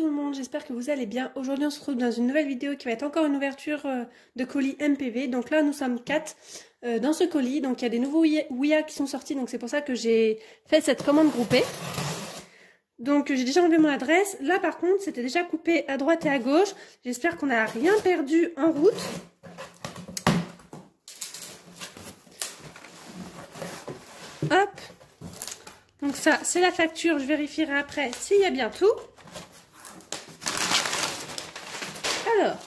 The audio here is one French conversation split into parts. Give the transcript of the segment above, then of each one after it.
tout le monde, j'espère que vous allez bien. Aujourd'hui on se retrouve dans une nouvelle vidéo qui va être encore une ouverture de colis MPV. Donc là nous sommes 4 dans ce colis, donc il y a des nouveaux Ouya qui sont sortis, donc c'est pour ça que j'ai fait cette commande groupée. Donc j'ai déjà enlevé mon adresse, là par contre c'était déjà coupé à droite et à gauche. J'espère qu'on n'a rien perdu en route. Hop. Donc ça, c'est la facture, je vérifierai après s'il y a bien tout. Alors,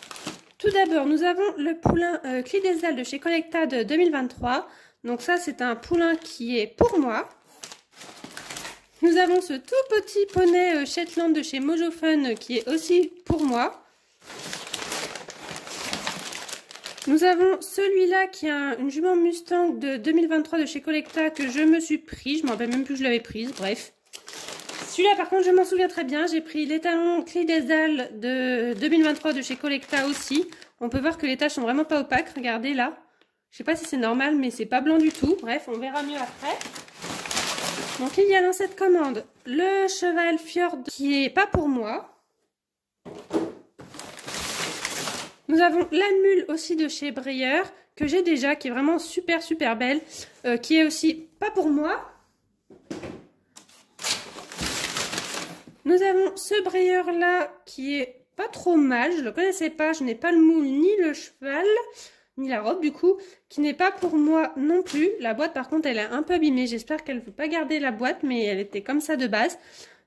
tout d'abord, nous avons le poulain Clydesdale de chez Collecta de 2023. Donc ça, c'est un poulain qui est pour moi. Nous avons ce tout petit poney Shetland de chez Mojo Fun qui est aussi pour moi. Nous avons celui-là qui a une jument Mustang de 2023 de chez Collecta que je me suis pris. Je ne me rappelle même plus que je l'avais prise, bref. Celui-là par contre je m'en souviens très bien. J'ai pris l'étalon Clydesdale de 2023 de chez Collecta aussi. On peut voir que les taches sont vraiment pas opaques. Regardez là. Je sais pas si c'est normal mais c'est pas blanc du tout. Bref, on verra mieux après. Donc il y a dans cette commande le cheval Fjord qui est pas pour moi. Nous avons la mule aussi de chez Breyer, que j'ai déjà, qui est vraiment super belle, qui est aussi pas pour moi. Nous avons ce Breyer là, qui est pas trop mal, je le connaissais pas, je n'ai pas le moule ni le cheval, ni la robe du coup, qui n'est pas pour moi non plus. La boîte par contre elle est un peu abîmée, j'espère qu'elle ne veut pas garder la boîte, mais elle était comme ça de base.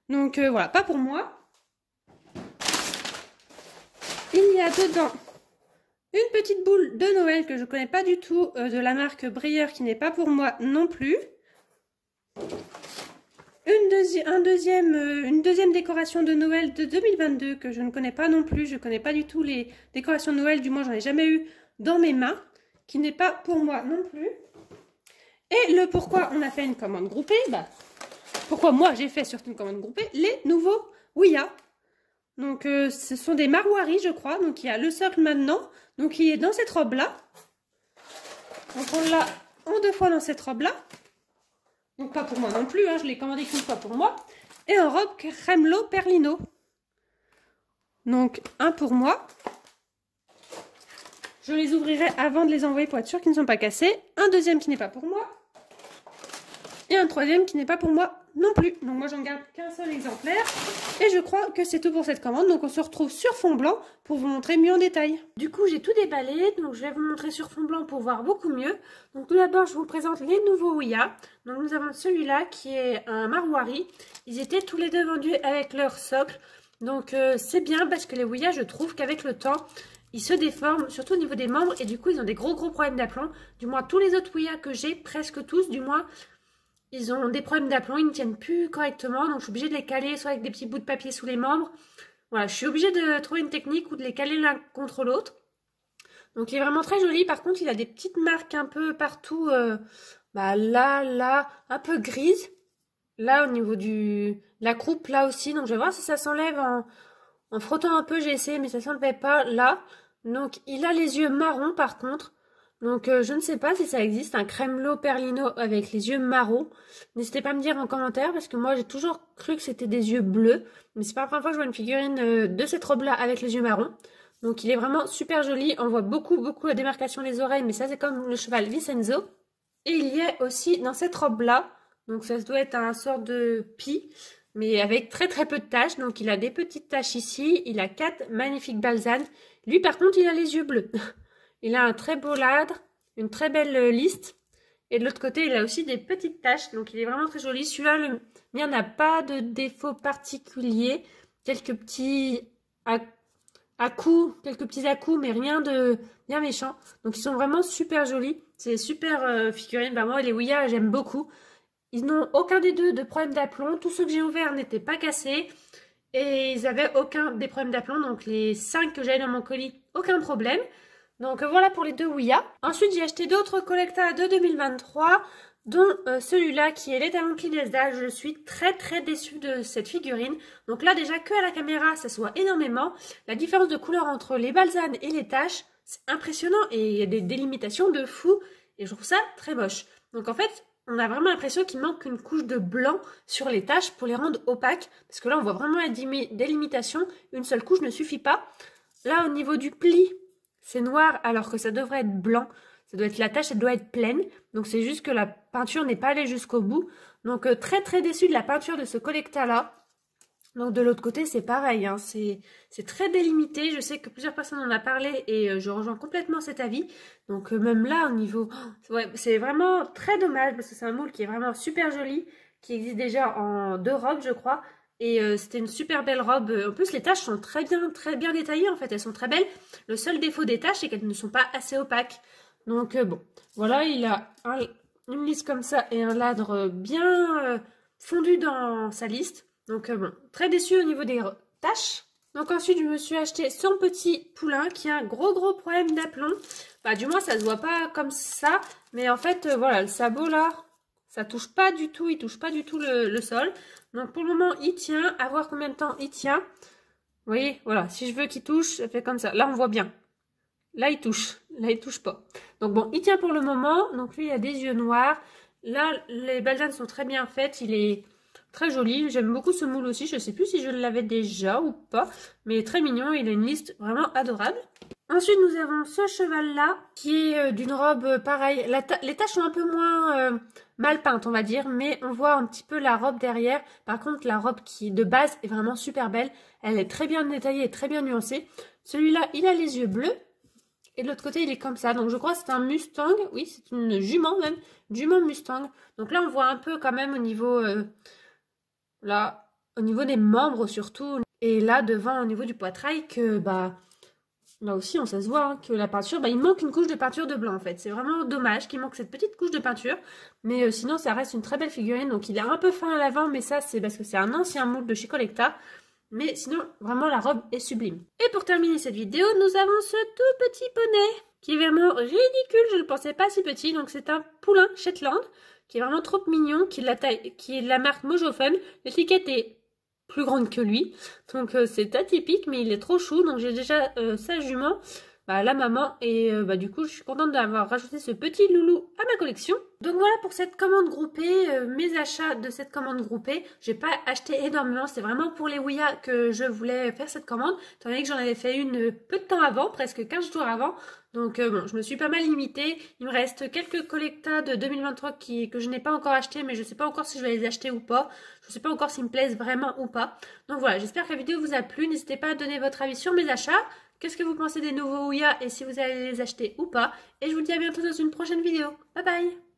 Donc voilà, pas pour moi. Il y a dedans une petite boule de Noël que je ne connais pas du tout, de la marque Breyer, qui n'est pas pour moi non plus. Une deuxième décoration de Noël de 2022 que je ne connais pas non plus. Je ne connais pas du tout les décorations de Noël, du moins j'en ai jamais eu dans mes mains, qui n'est pas pour moi non plus. Et le pourquoi on a fait une commande groupée, pourquoi moi j'ai fait surtout une commande groupée, les nouveaux Ouya. Donc ce sont des Marwari je crois, donc il y a le socle maintenant, donc il est dans cette robe là. Donc on l'a en 2 fois dans cette robe là. Donc pas pour moi non plus, hein, je l'ai commandé qu'une fois pour moi. Et en robe Cremlo Perlino. Donc un pour moi. Je les ouvrirai avant de les envoyer pour être sûr qu'ils ne sont pas cassés. Un deuxième qui n'est pas pour moi. Et un troisième qui n'est pas pour moi non plus. Donc moi j'en garde qu'un seul exemplaire. Et je crois que c'est tout pour cette commande. Donc on se retrouve sur fond blanc pour vous montrer mieux en détail. Du coup j'ai tout déballé. Donc je vais vous montrer sur fond blanc pour voir beaucoup mieux. Donc tout d'abord je vous présente les nouveaux Ouya. Donc nous avons celui-là qui est un Marwari. Ils étaient tous les deux vendus avec leur socle. Donc c'est bien parce que les Ouya, je trouve qu'avec le temps ils se déforment, surtout au niveau des membres. Et du coup ils ont des gros problèmes d'aplomb. Du moins tous les autres Ouya que j'ai, presque tous du moins, ils ont des problèmes d'aplomb, ils ne tiennent plus correctement, donc je suis obligée de les caler soit avec des petits bouts de papier sous les membres. Voilà, je suis obligée de trouver une technique ou de les caler l'un contre l'autre. Donc il est vraiment très joli, par contre il a des petites marques un peu partout, là, un peu grises. Là au niveau de la croupe, là aussi, donc je vais voir si ça s'enlève en frottant un peu, j'ai essayé mais ça ne s'enlevait pas là. Donc il a les yeux marrons par contre. Donc je ne sais pas si ça existe, un Cremlo Perlino avec les yeux marrons. N'hésitez pas à me dire en commentaire parce que moi j'ai toujours cru que c'était des yeux bleus. Mais c'est pas la première fois que je vois une figurine de cette robe là avec les yeux marrons. Donc il est vraiment super joli, on voit beaucoup la démarcation des oreilles, mais ça c'est comme le cheval Vincenzo. Et il y a aussi dans cette robe là, donc ça doit être un sort de pie, mais avec très peu de taches. Donc il a des petites taches ici, il a 4 magnifiques balsanes. Lui par contre il a les yeux bleus. Il a un très beau ladre, une très belle liste. Et de l'autre côté, il a aussi des petites taches. Donc, il est vraiment très joli. Celui-là, le mien n'a pas de défaut particulier. Quelques petits à-coups, mais rien de bien méchant. Donc, ils sont vraiment super jolis. C'est super figurines. Moi, les Ouya, j'aime beaucoup. Ils n'ont aucun des deux de problème d'aplomb. Tous ceux que j'ai ouverts n'étaient pas cassés. Et ils n'avaient aucun des problèmes d'aplomb. Donc, les 5 que j'avais dans mon colis, aucun problème. Donc voilà pour les deux Ouya. Ensuite j'ai acheté d'autres Collecta de 2023, dont celui-là qui est l'étalon Clydesdale. Je suis très déçue de cette figurine. Donc là déjà que à la caméra ça se voit énormément. La différence de couleur entre les balsanes et les taches, c'est impressionnant et il y a des délimitations de fou et je trouve ça très moche. Donc en fait on a vraiment l'impression qu'il manque une couche de blanc sur les taches pour les rendre opaques. Parce que là, on voit vraiment la délimitation. Une seule couche ne suffit pas. Là, au niveau du pli, c'est noir alors que ça devrait être blanc. Ça doit être la tache, elle doit être pleine. Donc, c'est juste que la peinture n'est pas allée jusqu'au bout. Donc, très très déçue de la peinture de ce collecta-là. Donc, de l'autre côté, c'est pareil. Hein, c'est très délimité. Je sais que plusieurs personnes en ont parlé et je rejoins complètement cet avis. Donc, même là, au niveau... ouais, c'est vraiment très dommage parce que c'est un moule qui est vraiment super joli, qui existe déjà en 2 robes, je crois. Et c'était une super belle robe. En plus, les taches sont très bien détaillées, en fait. Elles sont très belles. Le seul défaut des taches, c'est qu'elles ne sont pas assez opaques. Donc, bon. Voilà, il a une liste comme ça et un ladre bien fondu dans sa liste. Donc, bon, très déçue au niveau des taches. Donc, ensuite, je me suis acheté son petit poulain qui a un gros problème d'aplomb. Bah, du moins, ça se voit pas comme ça. Mais en fait, voilà, le sabot, là, ça touche pas du tout. Il touche pas du tout le sol. Donc, pour le moment, il tient. À voir combien de temps il tient. Vous voyez, voilà, si je veux qu'il touche, ça fait comme ça. Là, on voit bien. Là, il touche. Là, il touche pas. Donc, bon, il tient pour le moment. Donc, lui, il a des yeux noirs. Là, les balanes sont très bien faites. Il est très joli. J'aime beaucoup ce moule aussi. Je ne sais plus si je l'avais déjà ou pas. Mais il est très mignon. Il a une liste vraiment adorable. Ensuite, nous avons ce cheval-là qui est d'une robe pareille. Les taches sont un peu moins mal peintes, on va dire. Mais on voit un petit peu la robe derrière. Par contre, la robe qui de base est vraiment super belle. Elle est très bien détaillée et très bien nuancée. Celui-là, il a les yeux bleus. Et de l'autre côté, il est comme ça. Donc, je crois que c'est un Mustang. Oui, c'est une jument même. Jument Mustang. Donc là, on voit un peu quand même au niveau... là, au niveau des membres surtout. Et là, devant, au niveau du poitrail, que bah... Là aussi, ça se voit hein, que la peinture... Bah, il manque une couche de peinture de blanc, en fait. C'est vraiment dommage qu'il manque cette petite couche de peinture. Mais sinon, ça reste une très belle figurine. Donc, il est un peu fin à l'avant. Mais ça, c'est parce que c'est un ancien moule de chez Collecta. Mais sinon, vraiment, la robe est sublime. Et pour terminer cette vidéo, nous avons ce tout petit poney qui est vraiment ridicule. Je ne le pensais pas si petit. Donc, c'est un poulain Shetland qui est vraiment trop mignon, qui est de la marque Mojo Fun. L'étiquette est plus grande que lui. Donc, c'est atypique, mais il est trop chou. Donc, j'ai déjà sa jument, la maman. Et du coup, je suis contente d'avoir rajouté ce petit loulou à ma collection. Donc voilà pour cette commande groupée, mes achats de cette commande groupée. J'ai pas acheté énormément, c'est vraiment pour les Ouya que je voulais faire cette commande, étant donné que j'en avais fait une peu de temps avant, presque 15 jours avant. Donc bon, je me suis pas mal limitée. Il me reste quelques collectas de 2023 que je n'ai pas encore acheté, mais je sais pas encore si je vais les acheter ou pas. Je sais pas encore s'ils me plaisent vraiment ou pas. Donc voilà, j'espère que la vidéo vous a plu. N'hésitez pas à donner votre avis sur mes achats. Qu'est-ce que vous pensez des nouveaux Ouya et si vous allez les acheter ou pas. Et je vous dis à bientôt dans une prochaine vidéo. Bye bye!